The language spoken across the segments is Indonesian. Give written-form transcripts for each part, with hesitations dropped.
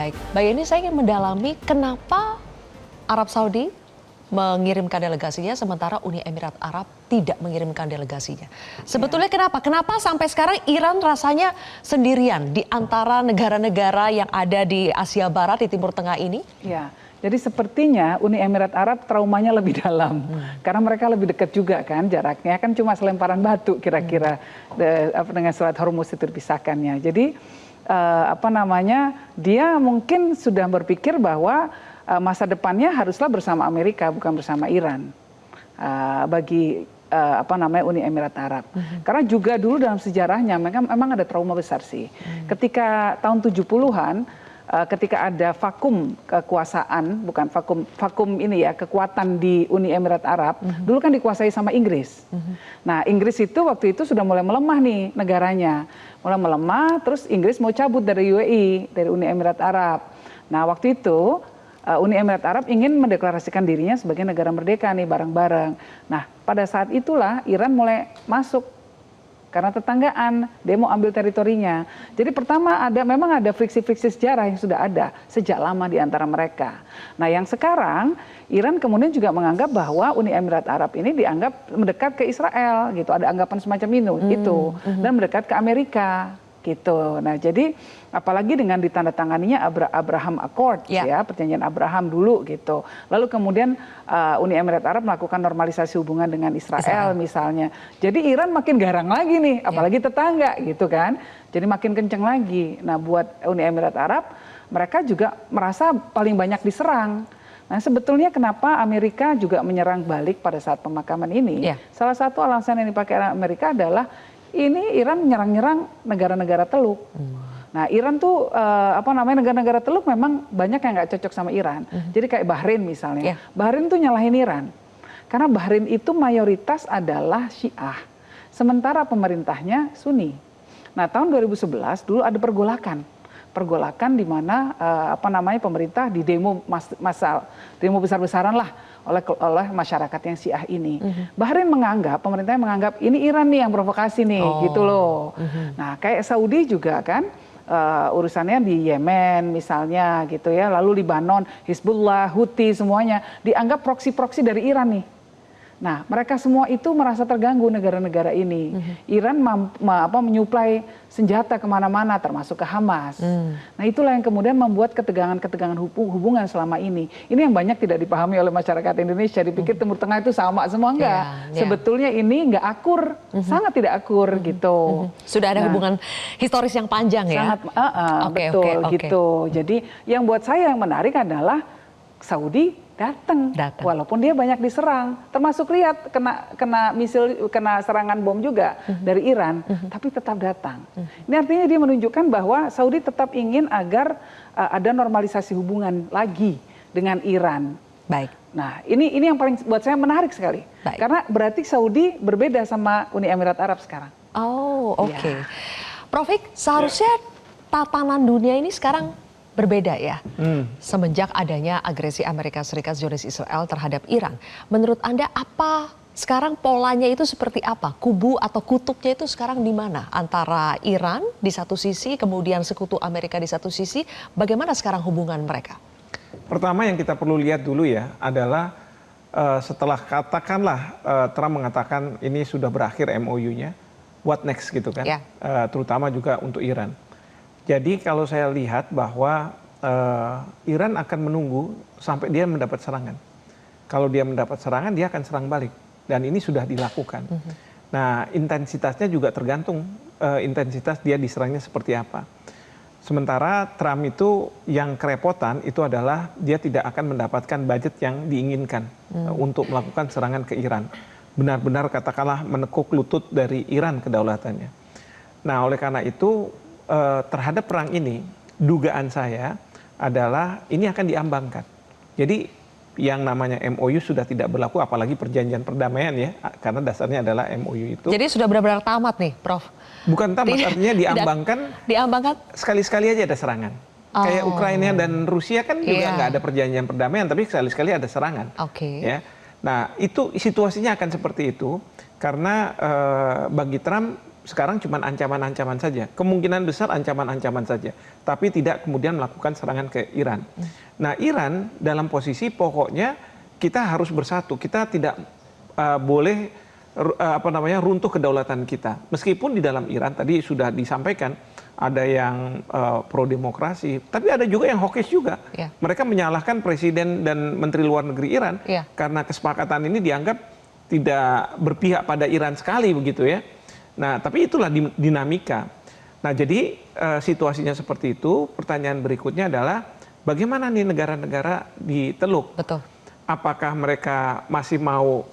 Baik, Mbak Yeni, saya ingin mendalami kenapa Arab Saudi mengirimkan delegasinya sementara Uni Emirat Arab tidak mengirimkan delegasinya. Sebetulnya kenapa? Kenapa sampai sekarang Iran rasanya sendirian di antara negara-negara yang ada di Asia Barat, di Timur Tengah ini? Ya, jadi sepertinya Uni Emirat Arab traumanya lebih dalam. Karena mereka lebih dekat juga kan, jaraknya kan cuma selemparan batu kira-kira dengan Selat Hormuz itu dipisahkannya. Jadi dia mungkin sudah berpikir bahwa masa depannya haruslah bersama Amerika bukan bersama Iran bagi Uni Emirat Arab. Karena juga dulu dalam sejarahnya memang ada trauma besar sih. Ketika tahun 70-an ketika ada vakum kekuasaan, bukan vakum ini ya, kekuatan di Uni Emirat Arab, dulu kan dikuasai sama Inggris. Nah, Inggris itu waktu itu sudah mulai melemah nih negaranya. Mulai melemah, terus Inggris mau cabut dari UAE, dari Uni Emirat Arab. Nah, waktu itu Uni Emirat Arab ingin mendeklarasikan dirinya sebagai negara merdeka nih bareng-bareng. Nah, pada saat itulah Iran mulai masuk karena tetanggaan, dia mau ambil teritorinya. Jadi pertama memang ada friksi-friksi sejarah yang sudah ada sejak lama di antara mereka. Nah, yang sekarang Iran kemudian juga menganggap bahwa Uni Emirat Arab ini dianggap mendekat ke Israel gitu, ada anggapan semacam itu dan mendekat ke Amerika gitu. Nah, jadi apalagi dengan ditandatanganinya Abraham Accord ya, perjanjian Abraham dulu gitu. Lalu kemudian Uni Emirat Arab melakukan normalisasi hubungan dengan Israel misalnya. Jadi Iran makin garang lagi nih, apalagi tetangga gitu kan. Jadi makin kenceng lagi. Nah, buat Uni Emirat Arab, mereka juga merasa paling banyak diserang. Nah, sebetulnya kenapa Amerika juga menyerang balik pada saat pemakaman ini? Salah satu alasan yang dipakai Amerika adalah ini Iran nyerang-nyerang negara-negara Teluk. Nah, Iran tuh negara-negara Teluk memang banyak yang nggak cocok sama Iran. Jadi kayak Bahrain misalnya. Bahrain tuh nyalahin Iran. Karena Bahrain itu mayoritas adalah Syiah. Sementara pemerintahnya Sunni. Nah, tahun 2011 dulu ada pergolakan di mana pemerintah di demo massal, demo besar-besaran lah oleh masyarakat yang Syiah ini. Bahrain pemerintahnya menganggap ini Iran nih yang provokasi nih, gitu loh. Nah, kayak Saudi juga kan, urusannya di Yemen misalnya gitu ya, lalu Libanon, Hizbullah, Houthi semuanya dianggap proksi-proksi dari Iran nih. Nah, mereka semua itu merasa terganggu negara-negara ini. Iran menyuplai senjata kemana-mana, termasuk ke Hamas. Nah, itulah yang kemudian membuat ketegangan-ketegangan hubungan selama ini. Ini yang banyak tidak dipahami oleh masyarakat Indonesia. Dipikir Timur Tengah itu sama semua, enggak. Sebetulnya ini enggak akur, sangat tidak akur gitu. Sudah ada hubungan historis yang panjang ya? Sangat, betul gitu. Jadi yang buat saya yang menarik adalah Saudi datang, walaupun dia banyak diserang, termasuk lihat kena serangan bom juga dari Iran, tapi tetap datang. Ini artinya dia menunjukkan bahwa Saudi tetap ingin agar ada normalisasi hubungan lagi dengan Iran. Baik. Nah, ini yang paling buat saya menarik sekali, karena berarti Saudi berbeda sama Uni Emirat Arab sekarang. Oh, oke. Prof, seharusnya tatanan dunia ini sekarang berbeda ya, semenjak adanya agresi Amerika Serikat Zionis Israel terhadap Iran. Menurut Anda apa sekarang polanya itu seperti apa? Kubu atau kutubnya itu sekarang di mana? Antara Iran di satu sisi, kemudian sekutu Amerika di satu sisi. Bagaimana sekarang hubungan mereka? Pertama yang kita perlu lihat dulu ya adalah setelah katakanlah Trump mengatakan ini sudah berakhir MOU-nya, what next gitu kan? Terutama juga untuk Iran. Jadi kalau saya lihat bahwa Iran akan menunggu sampai dia mendapat serangan. Kalau dia mendapat serangan, dia akan serang balik. Dan ini sudah dilakukan. Nah, intensitasnya juga tergantung intensitas dia diserangnya seperti apa. Sementara Trump itu yang kerepotan itu adalah dia tidak akan mendapatkan budget yang diinginkan untuk melakukan serangan ke Iran. Benar-benar katakanlah menekuk lutut dari Iran kedaulatannya. Nah, oleh karena itu terhadap perang ini, dugaan saya adalah ini akan diambangkan. Jadi yang namanya MOU sudah tidak berlaku, apalagi perjanjian perdamaian ya, karena dasarnya adalah MOU itu. Jadi sudah benar-benar tamat nih, Prof? Bukan tamat, artinya diambangkan. Diambangkan? Sekali-sekali aja ada serangan. Kayak Ukraina dan Rusia kan juga nggak ada perjanjian perdamaian, tapi sekali-sekali ada serangan. Ya. Nah, itu situasinya akan seperti itu, karena bagi Trump sekarang cuma ancaman-ancaman saja. Kemungkinan besar ancaman-ancaman saja. Tapi tidak kemudian melakukan serangan ke Iran. Nah, Iran dalam posisi pokoknya kita harus bersatu. Kita tidak boleh runtuh kedaulatan kita. Meskipun di dalam Iran tadi sudah disampaikan ada yang pro demokrasi, tapi ada juga yang hawkish juga. Mereka menyalahkan presiden dan menteri luar negeri Iran karena kesepakatan ini dianggap tidak berpihak pada Iran sekali begitu ya. Nah, tapi itulah dinamika. Nah, jadi situasinya seperti itu. Pertanyaan berikutnya adalah bagaimana nih negara-negara di Teluk? Betul. Apakah mereka masih mau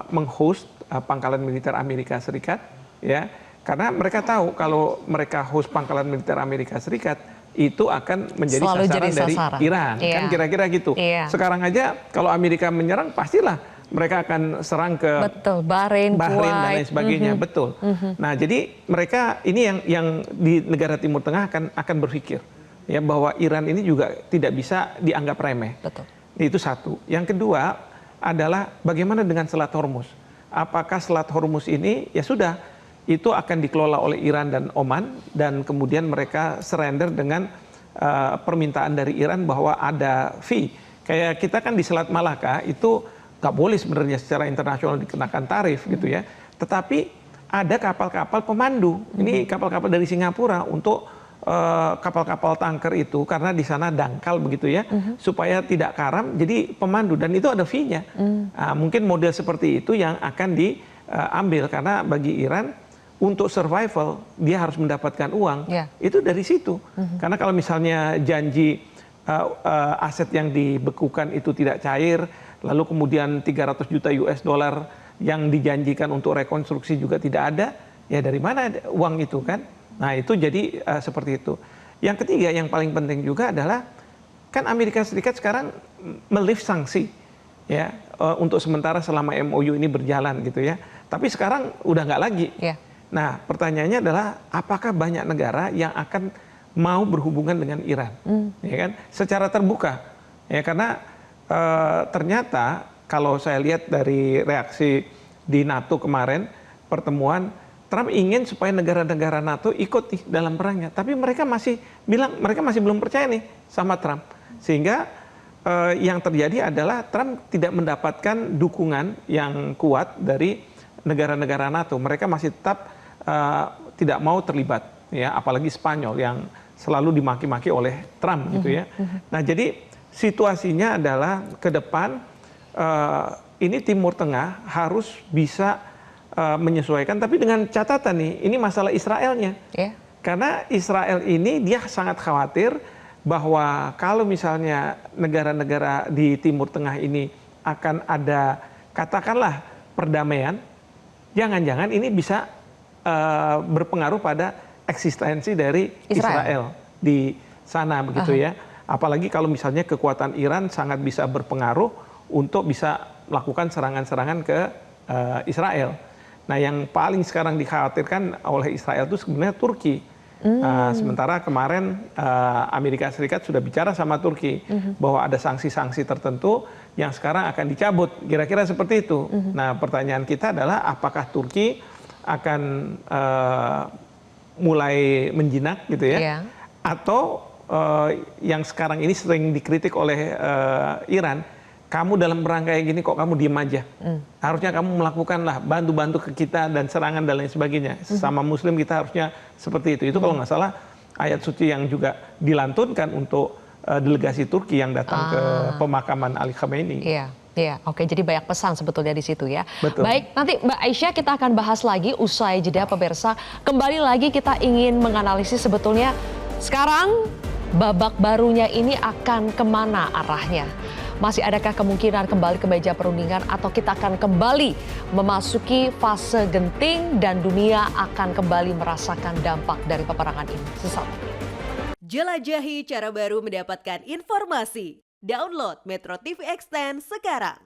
menghost pangkalan militer Amerika Serikat, ya? Karena mereka tahu kalau mereka host pangkalan militer Amerika Serikat itu akan menjadi sasaran dari Iran, kan kira-kira gitu. Sekarang aja kalau Amerika menyerang pastilah mereka akan serang ke Bahrain dan lain sebagainya, betul. Nah, jadi mereka ini yang di negara Timur Tengah akan berpikir ya bahwa Iran ini juga tidak bisa dianggap remeh. Betul. Itu satu. Yang kedua adalah bagaimana dengan Selat Hormuz? Apakah Selat Hormuz ini ya sudah itu akan dikelola oleh Iran dan Oman dan kemudian mereka surrender dengan permintaan dari Iran bahwa ada fee. Kayak kita kan di Selat Malaka itu nggak boleh sebenarnya secara internasional dikenakan tarif gitu ya. Tetapi ada kapal-kapal pemandu. Ini kapal-kapal dari Singapura untuk kapal-kapal tanker itu karena di sana dangkal begitu ya, supaya tidak karam jadi pemandu dan itu ada fee-nya. Mungkin model seperti itu yang akan diambil karena bagi Iran untuk survival dia harus mendapatkan uang. Itu dari situ. Karena kalau misalnya janji aset yang dibekukan itu tidak cair, lalu kemudian 300 juta US dollar yang dijanjikan untuk rekonstruksi juga tidak ada, ya dari mana uang itu kan? Nah, itu jadi seperti itu. Yang ketiga yang paling penting juga adalah kan Amerika Serikat sekarang melift sanksi ya untuk sementara selama MOU ini berjalan gitu ya. Tapi sekarang udah nggak lagi. Nah, pertanyaannya adalah apakah banyak negara yang akan mau berhubungan dengan Iran, ya kan? Secara terbuka, ya karena ternyata kalau saya lihat dari reaksi di NATO kemarin pertemuan, Trump ingin supaya negara-negara NATO ikut dalam perangnya, tapi mereka masih bilang mereka masih belum percaya nih sama Trump, sehingga yang terjadi adalah Trump tidak mendapatkan dukungan yang kuat dari negara-negara NATO. Mereka masih tetap tidak mau terlibat, ya apalagi Spanyol yang selalu dimaki-maki oleh Trump gitu ya. Nah, jadi situasinya adalah ke depan ini Timur Tengah harus bisa menyesuaikan, tapi dengan catatan nih, ini masalah Israelnya. Karena Israel ini dia sangat khawatir bahwa kalau misalnya negara-negara di Timur Tengah ini akan ada katakanlah perdamaian, jangan-jangan ini bisa berpengaruh pada eksistensi dari Israel di sana begitu ya. Apalagi kalau misalnya kekuatan Iran sangat bisa berpengaruh untuk bisa melakukan serangan-serangan ke Israel. Nah, yang paling sekarang dikhawatirkan oleh Israel itu sebenarnya Turki. Sementara kemarin Amerika Serikat sudah bicara sama Turki bahwa ada sanksi-sanksi tertentu yang sekarang akan dicabut. Kira-kira seperti itu. Nah, pertanyaan kita adalah apakah Turki akan mulai menjinak gitu ya? Atau yang sekarang ini sering dikritik oleh Iran, kamu dalam perang kayak gini kok kamu diem aja. Harusnya kamu melakukanlah bantu-bantu ke kita dan serangan dan lain sebagainya. Sama Muslim kita harusnya seperti itu. Itu kalau nggak salah ayat suci yang juga dilantunkan untuk delegasi Turki yang datang ke pemakaman Ali Khamenei. Iya, oke. Jadi banyak pesan sebetulnya di situ ya. Betul. Baik, nanti Mbak Aisyah kita akan bahas lagi usai jeda pemirsa. Kembali lagi kita ingin menganalisis sebetulnya sekarang babak barunya ini akan kemana arahnya. Masih adakah kemungkinan kembali ke meja perundingan atau kita akan kembali memasuki fase genting dan dunia akan kembali merasakan dampak dari peperangan ini? Sesaat lagi. Jelajahi cara baru mendapatkan informasi. Download Metro TV Extend sekarang.